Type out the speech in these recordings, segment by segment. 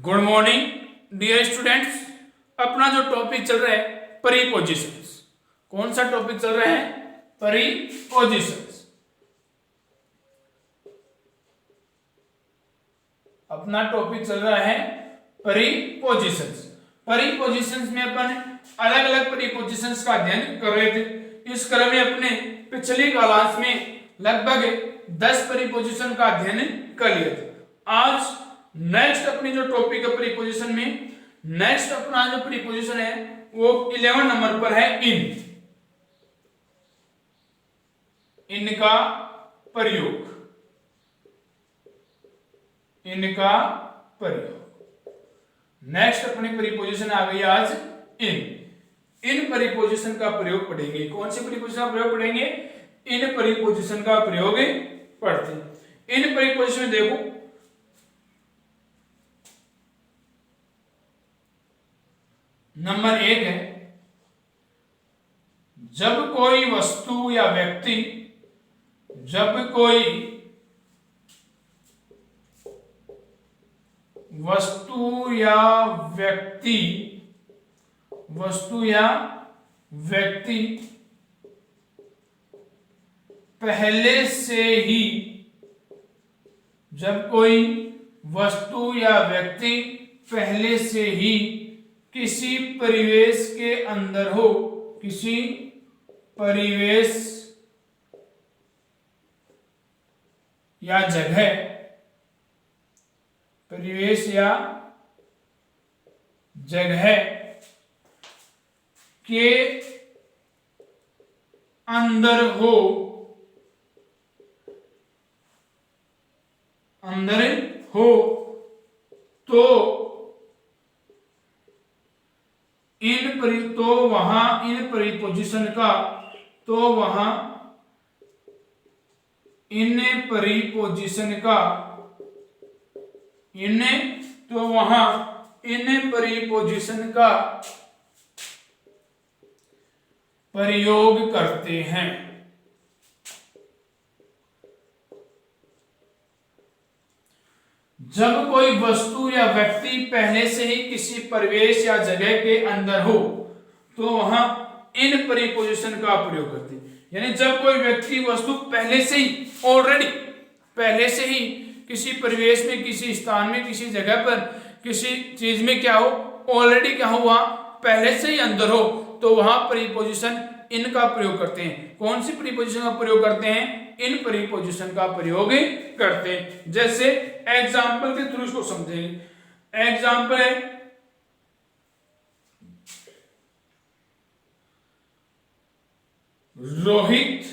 Good morning dear students. अपना जो topic चल रहा है प्रीपोजिशंस। कौन सा टॉपिक चल रहा है? प्रीपोजिशंस। अपना टॉपिक चल रहा है प्रीपोजिशंस। प्रीपोजिशंस में अपन अलग अलग प्रीपोजिशंस का अध्ययन कर रहे थे। इस क्रम में अपने पिछली क्लास में लगभग 10 प्रीपोजिशन का अध्ययन कर लिए थे। आज नेक्स्ट अपनी जो टॉपिक है प्रीपोजिशन में, नेक्स्ट अपना जो प्रीपोजिशन है वो 11 नंबर पर है इन। इनका प्रयोग, इनका प्रयोग। नेक्स्ट अपनी प्रीपोजिशन आ गई आज इन प्रीपोजिशन का प्रयोग पढ़ेंगे। कौन सी प्रीपोजिशन का प्रयोग पढ़ेंगे? इन प्रीपोजिशन का प्रयोग पढ़ते हैं। इन प्रीपोजिशन में देखो, नंबर 1 है जब कोई वस्तु या व्यक्ति, जब कोई वस्तु या व्यक्ति, वस्तु या व्यक्ति पहले से ही, जब कोई वस्तु या व्यक्ति पहले से ही किसी परिवेश के अंदर हो, किसी परिवेश या जगह, परिवेश या जगह के अंदर हो, अंदर हो तो वहां इन प्रीपोजिशन का, तो वहां इन प्रीपोजिशन का, तो वहां इन प्रीपोजिशन का प्रयोग करते हैं। जब कोई वस्तु या व्यक्ति पहले से ही किसी परिवेश या जगह के अंदर हो तो वहां इन प्रीपोजिशन का प्रयोग करते हैं। यानी जब कोई व्यक्ति वस्तु पहले से ही, ऑलरेडी पहले से ही किसी परिवेश में, किसी स्थान में, किसी जगह पर, किसी चीज में क्या हो, ऑलरेडी क्या हो, वहां पहले से ही अंदर हो तो वहां प्रीपोजिशन इन का प्रयोग करते हैं। कौन सी प्रीपोजिशन का प्रयोग करते हैं? इन प्रीपोजिशन का प्रयोग करते हैं। जैसे एग्जाम्पल के थ्रू इसको समझेंगे। एग्जाम्पल है Rohit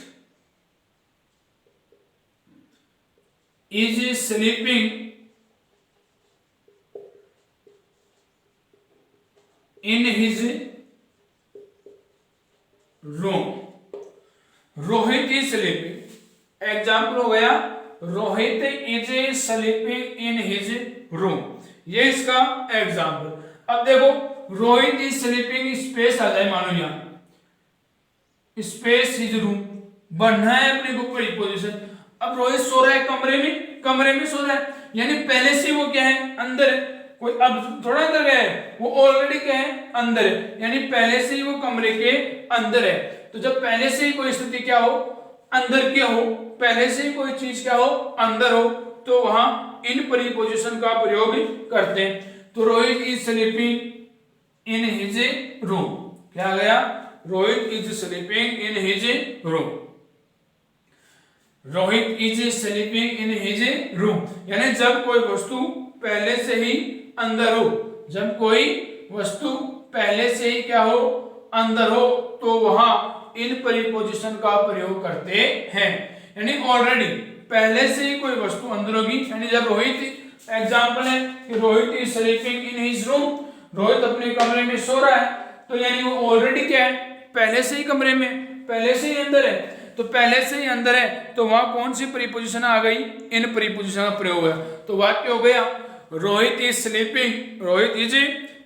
is sleeping in his room. Rohit is sleeping, example हो गया Rohit is sleeping in his room. ये इसका एग्जाम्पल। अब देखो रोहित इज स्लीपिंग, स्पेस आ जाए, मानो यहां स्पेस हिज रूम बनना है अपने को प्रीपोजिशन। अब रोहित सो रहा है कमरे में, कमरे में सो रहा है, यानी पहले से वो क्या है, अंदर है। कोई अब थोड़ा अंदर गया है, वो ऑलरेडी क्या है, अंदर है, यानी पहले से ही वो कमरे के अंदर है। तो जब पहले से ही कोई स्थिति क्या हो, अंदर क्या हो, पहले से ही कोई चीज क्या हो, अंदर हो, तो वहां इन प्रीपोजिशन का प्रयोग करते हैं। तो Rohit is sleeping in his room, क्या गया, Rohit is sleeping in his room. Rohit is sleeping in his room, यानी जब कोई वस्तु पहले से ही अंदर हो, जब कोई वस्तु पहले से ही क्या हो, अंदर हो, तो वहां इन प्रीपोजिशन का प्रयोग करते हैं। यानी ऑलरेडी पहले से ही कोई वस्तु अंदर होगी, यानी जब रोहित, एग्जांपल है कि Rohit is sleeping in his room, Rohit अपने कमरे में सो रहा है, तो यानी वो ऑलरेडी क्या है, पहले से ही कमरे में, पहले से ही अंदर है। तो पहले से ही अंदर है तो वहां कौन सी प्रीपोजिशन आ गई, इन प्रीपोजिशन का प्रयोग है। तो वाक्य हो गया Rohit is sleeping, Rohit is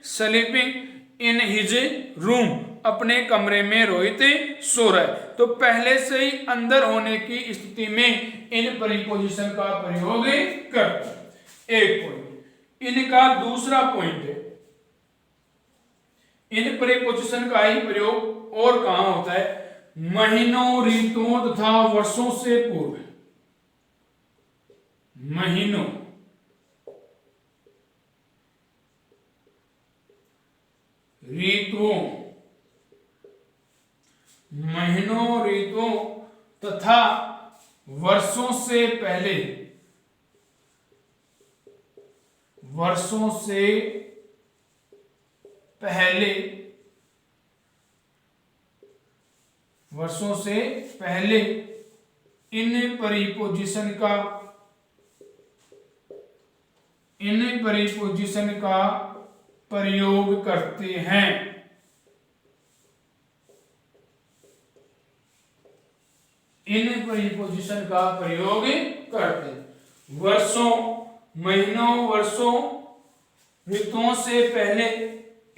sleeping in his room, अपने कमरे में रोहित सो रहा है। तो पहले से ही अंदर होने की स्थिति में इन प्रीपोजिशन का प्रयोग करते हैं। एक पॉइंट। इनका दूसरा पॉइंट है, इन प्रीपोजिशन का ही प्रयोग और कहां होता है? महीनों, ऋतुओं तथा वर्षों से पूर्व। महीनों, ऋतुओं, महीनों, ऋतुओं तथा वर्षों से पहले, वर्षों से पहले, वर्षों से पहले इन प्रीपोजिशन का, इन प्रीपोजिशन का प्रयोग करते हैं। इन प्रीपोजिशन का प्रयोग करते हैं। वर्षों, महीनों, वर्षों, ऋतुओं से पहले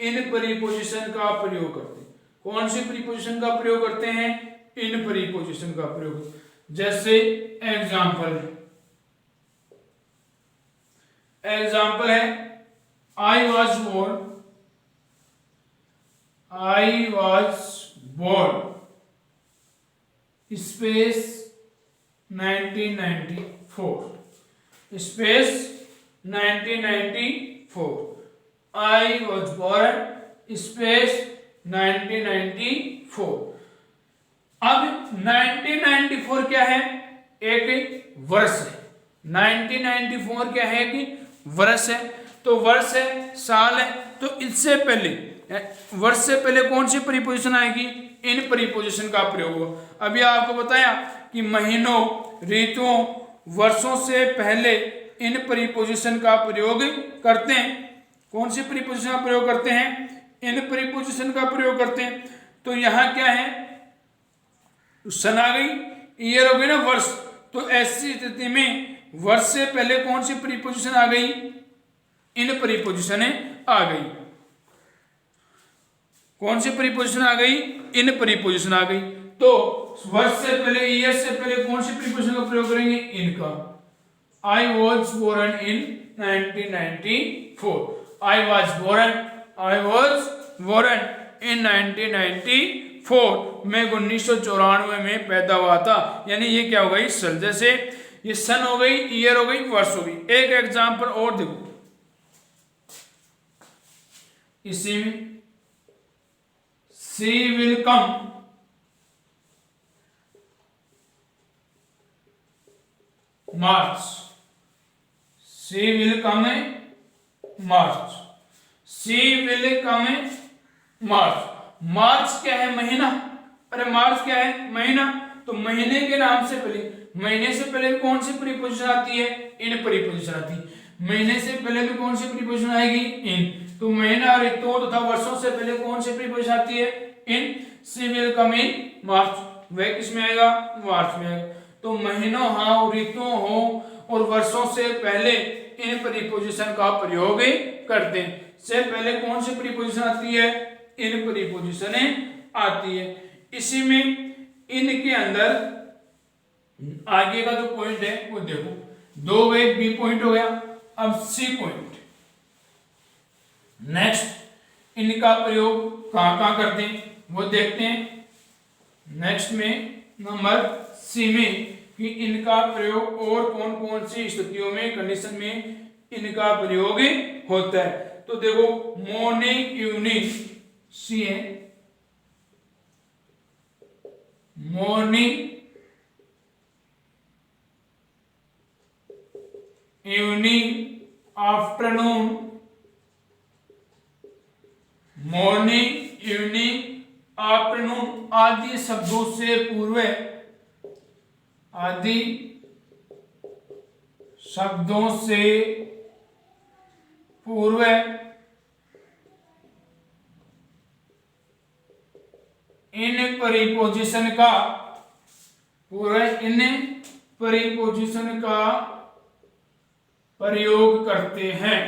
इन प्रीपोजिशन का प्रयोग करते हैं। कौन सी प्रीपोजिशन का प्रयोग करते हैं? इन प्रीपोजिशन का प्रयोग। जैसे एग्जाम्पल, एग्जाम्पल है I was born, I was born space 1994, space 1994, I was born space 1994। अब 1994 क्या है? एक वर्ष है। 1994 क्या है? कि वर्ष है। तो वर्ष है, साल है, तो इससे पहले, वर्ष से पहले कौन सी प्रीपोजिशन आएगी? इन प्रीपोजिशन का प्रयोग होगा। अभी आपको बताया कि महीनों, ऋतुओं, वर्षों से पहले इन प्रीपोजिशन का प्रयोग करते हैं। कौन सी प्रीपोजिशन का प्रयोग करते हैं? इन प्रीपोजिशन का प्रयोग करते हैं। तो यहां क्या है? सन आ गई, ईयर हो गई ना, वर्ष। तो ऐसी स्थिति में वर्ष से पहले कौन सी प्रीपोजिशन आ गई? इन प्रीपोजिशन आ गई। कौन सी प्रीपोजिशन आ गई? इन प्रीपोजिशन आ गई। तो वर्ष से पहले, ईयर से पहले कौन सी प्रीपोजिशन का प्रयोग करेंगे? इनका। I was born in 1994, I was born, I was born in 1994, मैं 1994 में पैदा हुआ था। यानी ये क्या हो गई? सल। जैसे ये सन हो गई, ईयर हो गई, वर्ष हो गई। एक एग्जांपल और देखो इसी में, she will come March, she will come March, she will come March. March क्या है? महीना। अरे मार्च क्या है? महीना। तो महीने के नाम से पहले, महीने से पहले कौन सी प्रीपोजिशन आती है? इन प्रीपोजिशन आती है। महीने से पहले भी कौन सी प्रीपोजिशन आएगी? इन। तो महीना, ऋतुओं तथा वर्षों से पहले कौन सी प्रीपोजिशन आती है? इन। सी विल कम इन मार्च, वह किस में आएगा? मार्च में आएगा। तो महीनों हो, ऋतुओं हो और वर्षों से पहले इन प्रीपोजिशन का प्रयोग करते हैं। से पहले कौन सी प्रीपोजिशन आती है? इन प्रीपोजिशन आती है। इसी में इनके अंदर आगे का जो पॉइंट है वो देखो, दो वे बी पॉइंट हो गया। अब सी पॉइंट, नेक्स्ट इनका प्रयोग कहां कहां करते हैं वो देखते हैं। नेक्स्ट में नंबर सी में कि इनका प्रयोग और कौन कौन सी स्थितियों में, कंडीशन में इनका प्रयोग होता है। तो देखो मॉर्निंग, इवनिंग, सी है morning, evening, afternoon, morning, evening, afternoon आदि शब्दों से पूर्व, आदि शब्दों से पूर्व इन प्रीपोजिशन का, इन प्रीपोजिशन का प्रयोग करते हैं।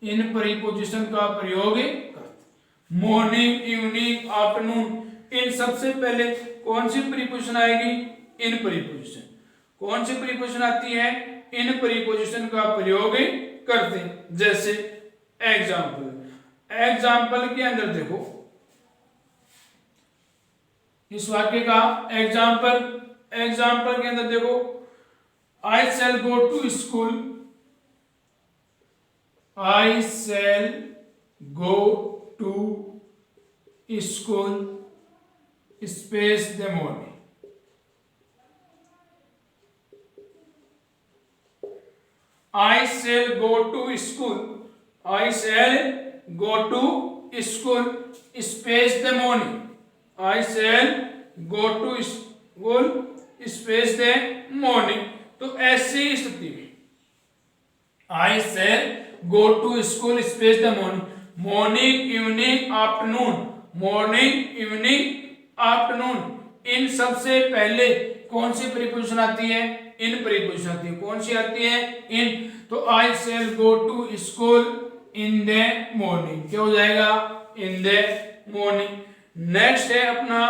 इन प्रीपोजिशन का प्रयोग करते। मॉर्निंग, इवनिंग, आफ्टरनून, इन सबसे पहले कौन सी प्रीपोजिशन आएगी? इन प्रीपोजिशन। कौन सी प्रीपोजिशन आती है? इन प्रीपोजिशन का प्रयोग करते हैं। जैसे एग्जाम्पल के अंदर देखो, इस वाक्य का एग्जाम्पल के अंदर देखो, I shall go to school, I shall go to school space the morning. I shall go to school. I shall go to school space the morning. I shall go to school space the morning. तो ऐसी स्थिति में I shall go to school space the morning. Morning, evening, afternoon, morning, evening, afternoon, इन सबसे पहले कौन सी preposition आती है? इन प्रीपोजिशन आती है। कौन सी आती है? इन। तो I shall go to school in the morning, क्या हो जाएगा? इन द मॉर्निंग। नेक्स्ट है अपना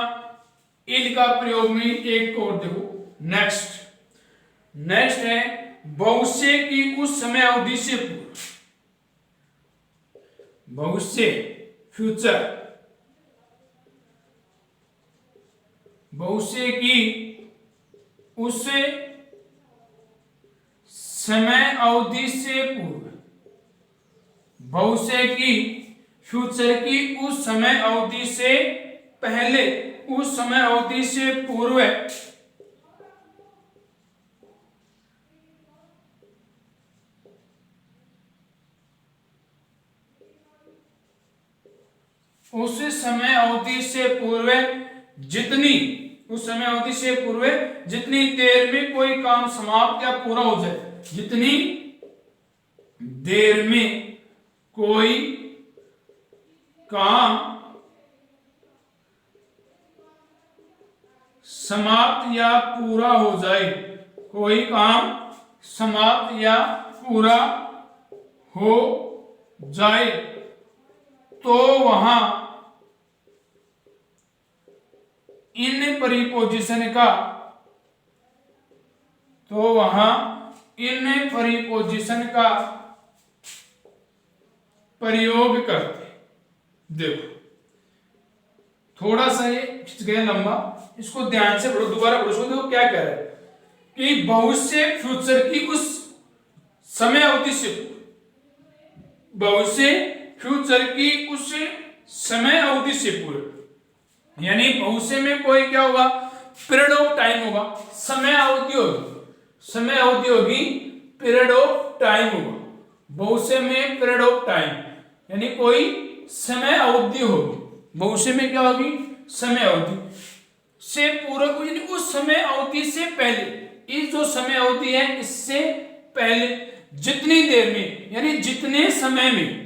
इन का प्रयोग में एक और देखो, नेक्स्ट है भविष्य की उस समय अवधि से पूर्व, भविष्य, फ्यूचर, भविष्य की उस समय अवधि से पूर्व, भविष्य की, फ्यूचर की उस समय अवधि से पहले, उस समय अवधि से पूर्व उस समय अवधि से पूर्व जितनी, उस समय अवधि से पूर्व जितनी देर में कोई काम समाप्त या पूरा हो जाए, जितनी देर में कोई काम समाप्त या पूरा हो जाए, कोई काम समाप्त या पूरा हो जाए, तो वहां इन प्रीपोजिशन का, तो वहां इन प्रीपोजिशन का प्रयोग करते। देखो थोड़ा सा ये खिंच गया लंबा, इसको ध्यान से पढ़ो, दोबारा पढ़ो। इसको देखो क्या कह रहा है कि भविष्य, फ्यूचर की उस समय अवधि से, भविष्य फ्यूचर की उस समय अवधि से पूर्व, यानी भविष्य में कोई क्या होगा? पीरियड ऑफ टाइम होगा, समय अवधि होगी, समय अवधि होगी, पीरियड ऑफ टाइम होगा। भविष्य में पीरियड ऑफ टाइम यानी कोई समय अवधि होगी, भविष्य में क्या होगी? समय अवधि से पूर्व, यानी उस समय अवधि से पहले, इस जो समय अवधि है इससे पहले जितनी देर में, यानी जितने समय में,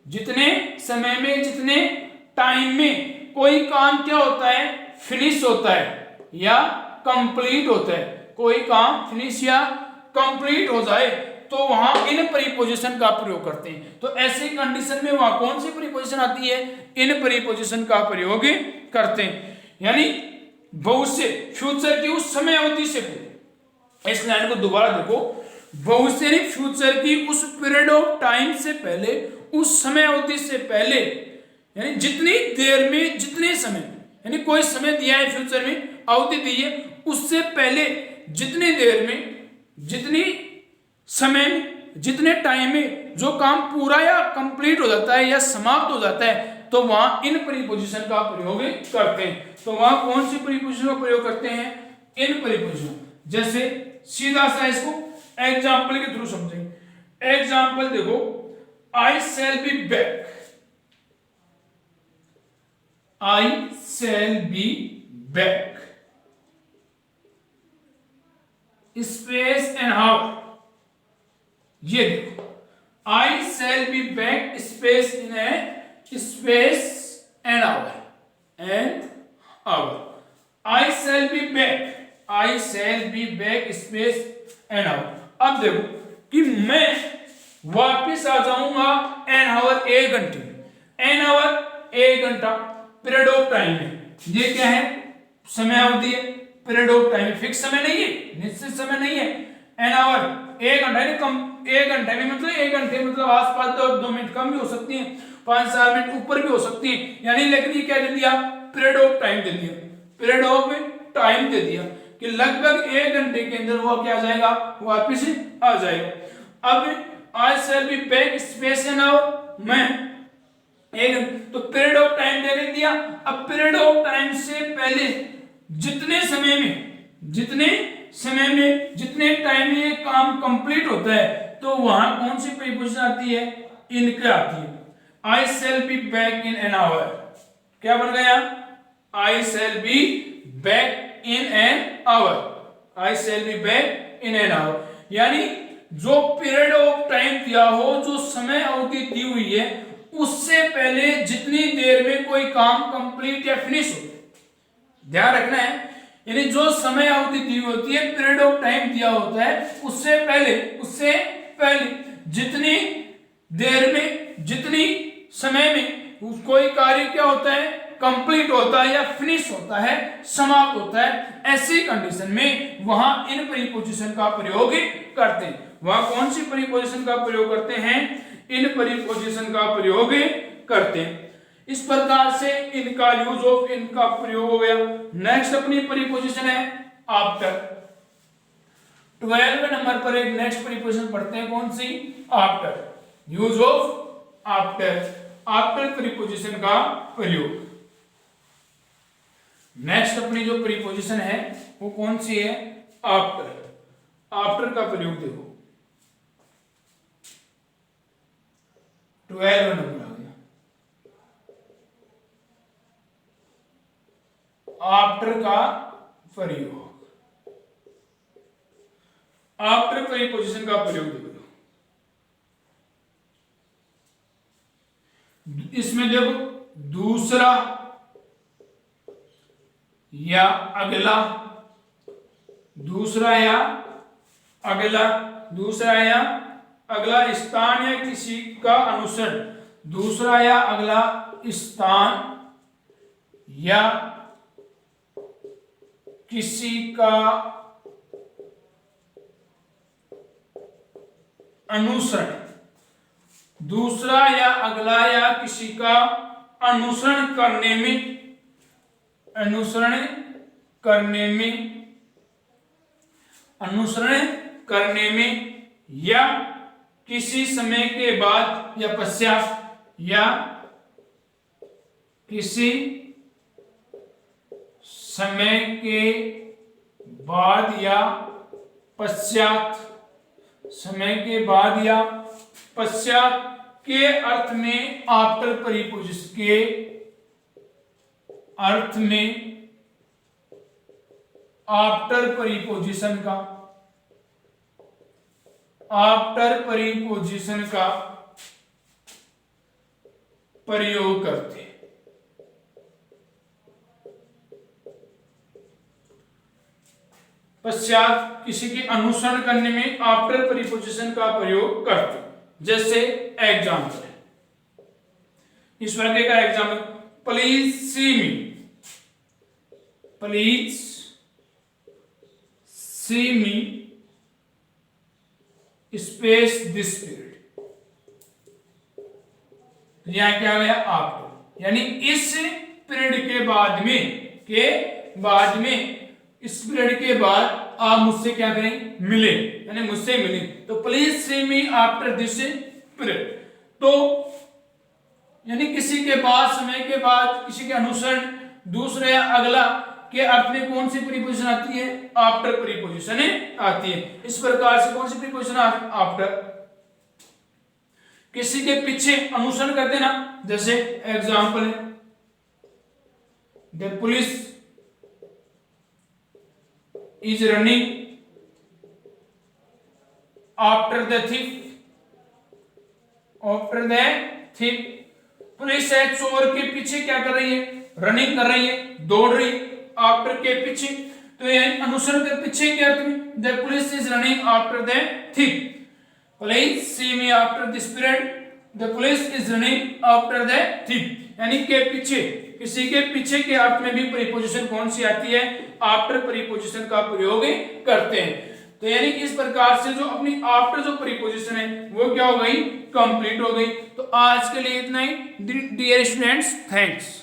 जितने समय में, जितने टाइम में कोई काम क्या होता है? फिनिश होता है या कंप्लीट होता है, कोई काम फिनिश या कंप्लीट हो जाए, तो वहां इन प्रीपोजिशन का प्रयोग करते हैं। तो ऐसी कंडीशन में वहां कौन सी प्रीपोजिशन आती है? इन प्रीपोजिशन का प्रयोग करते हैं। यानी भविष्य, फ्यूचर की उस समय अवधि से पूर्व, इस लाइन को दोबारा देखो, भविष्य यानी फ्यूचर की उस पीरियड ऑफ टाइम से पहले, उस समय अवधि से पहले, यानी जितनी देर में, जितने समय, यानी कोई समय दिया है फ्यूचर में, अवधि दी है, उससे पहले जितनी देर में, जितनी समय में, जितने टाइम में जो काम पूरा या कंप्लीट हो जाता है या समाप्त हो जाता है, तो वहां इन प्रीपोजिशन का प्रयोग करते हैं। तो वहां कौन सी प्रीपोजिशन का प्रयोग करते हैं? इन प्रीपोजिशन। जैसे सीधा सा इसको एग्जाम्पल के थ्रू समझेंगे। एग्जाम्पल देखो, I shall be back, I shall be back space an hour। ये देखो, I shall be back space in a space an hour, an hour। I shall be back, I shall be back space an hour। अब देखो कि मैं वापिस आ जाऊंगा an hour, 1 घंटे, an hour 1 घंटा, पीरियड ऑफ टाइम है, ये क्या है? समय अवधि है, पीरियड ऑफ टाइम, फिक्स समय नहीं है, निश्चित समय नहीं है। एन आवर, 1 घंटा, 1 घंटे में मतलब 1 घंटे मतलब आसपास 2 मिनट कम भी हो सकती है, 5-4 मिनट ऊपर भी हो सकती है, यानी लेकिन ये क्या दे दिया, पीरियड ऑफ टाइम दे दिया, पीरियड ऑफ टाइम दे दिया कि लगभग 1 घंटे के अंदर वो क्या जाएगा, वापिस आ जाएगा। अब I shall be back space an hour, मैं एक तो पीरियड ऑफ टाइम दे दिया। अब पीरियड ऑफ टाइम से पहले जितने समय में जितने टाइम में ये काम कंप्लीट होता है तो वहां कौन सी प्रीपोजिशन आती है, इनके आती है। I shall be back in an hour, क्या बन गया, I shall be back in an hour, I shall be back in an hour, यानी जो पीरियड ऑफ टाइम दिया हो, जो समय अवधि दी हुई है, उससे पहले जितनी देर में कोई काम कंप्लीट या फिनिश हो, ध्यान रखना है, यानी जो समय अवधि दी होती है, पीरियड ऑफ टाइम दिया होता है, उससे पहले जितनी देर में, जितनी समय में कोई कार्य क्या होता है, कंप्लीट होता है या फिनिश होता है, समाप्त होता है, ऐसी कंडीशन में वहां इन प्रीपोजिशन का प्रयोग करते हैं। वहां कौन सी प्रीपोजिशन का प्रयोग करते हैं, इन प्रीपोजिशन का प्रयोग करते हैं। इस प्रकार से इनका यूज ऑफ इनका प्रयोग हो गया। नेक्स्ट अपनी प्रीपोजिशन है आफ्टर। 12वें नंबर पर एक नेक्स्ट प्रीपोजिशन पढ़ते हैं, कौन सी, after, use of after, after preposition का प्रयोग। नेक्स्ट अपनी जो प्रीपोजिशन है वो कौन सी है, आफ्टर, आफ्टर का प्रयोग देखो, 12 नंबर आ गया, आफ्टर का प्रयोग, आफ्टर प्रीपोजिशन का प्रयोग देखो। इसमें देखो दूसरा या अगला, दूसरा या अगला, दूसरा या अगला स्थान या किसी का अनुसरण, दूसरा या अगला स्थान या किसी का अनुसरण, दूसरा या अगला या किसी का अनुसरण करने में, अनुसरण करने में या किसी समय के बाद या पश्चात, या किसी समय के बाद या पश्चात, समय के बाद या पश्चात के अर्थ में आफ्टर प्रीपोजिशन के अर्थ में आफ्टर प्रीपोजिशन का, आफ्टर प्रीपोजिशन का प्रयोग करते हैं। पश्चात किसी के अनुसरण करने में आफ्टर प्रीपोजिशन का प्रयोग करते हैं। जैसे एग्जाम्पल, इस वाक्य का example, please see me, please see me space this period, यहां क्या गया, आफ्टर, यानी इस पीरियड के बाद में, इस पीरियड के बाद आप मुझसे क्या करें, मिले, यानी मुझसे मिले, तो please see me after this period, तो यानी किसी के बाद, समय के बाद, किसी के अनुसरण, दूसरे या अगला के अर्थ में कौन सी प्रीपोजिशन आती है, आफ्टर प्रीपोजिशन आती है। इस प्रकार से कौन सी प्रीपोजिशन आफ्टर, किसी के पीछे अनुसरण करते ना, जैसे एग्जाम्पल है, the police is running after the thief, after the thief, police है चोर के पीछे क्या कर रही है, रनिंग कर रही है, दौड़ रही है, आफ्टर के पीछे, तो यानी अनुसरण के पीछे के अर्थ में, the police is running after the thief, please see me after this period, the police is running after the thief, यानी के पीछे, किसी के पीछे के अर्थ में भी प्रीपोजिशन कौन सी आती है, आफ्टर प्रीपोजिशन का प्रयोग करते हैं। तो यानी कि इस प्रकार से जो अपनी आफ्टर जो प्रीपोजिशन है वो क्या हो गई, कंप्लीट हो गई। तो आज के लिए इतना ही डियर स्टूडेंट्स, थैंक्स।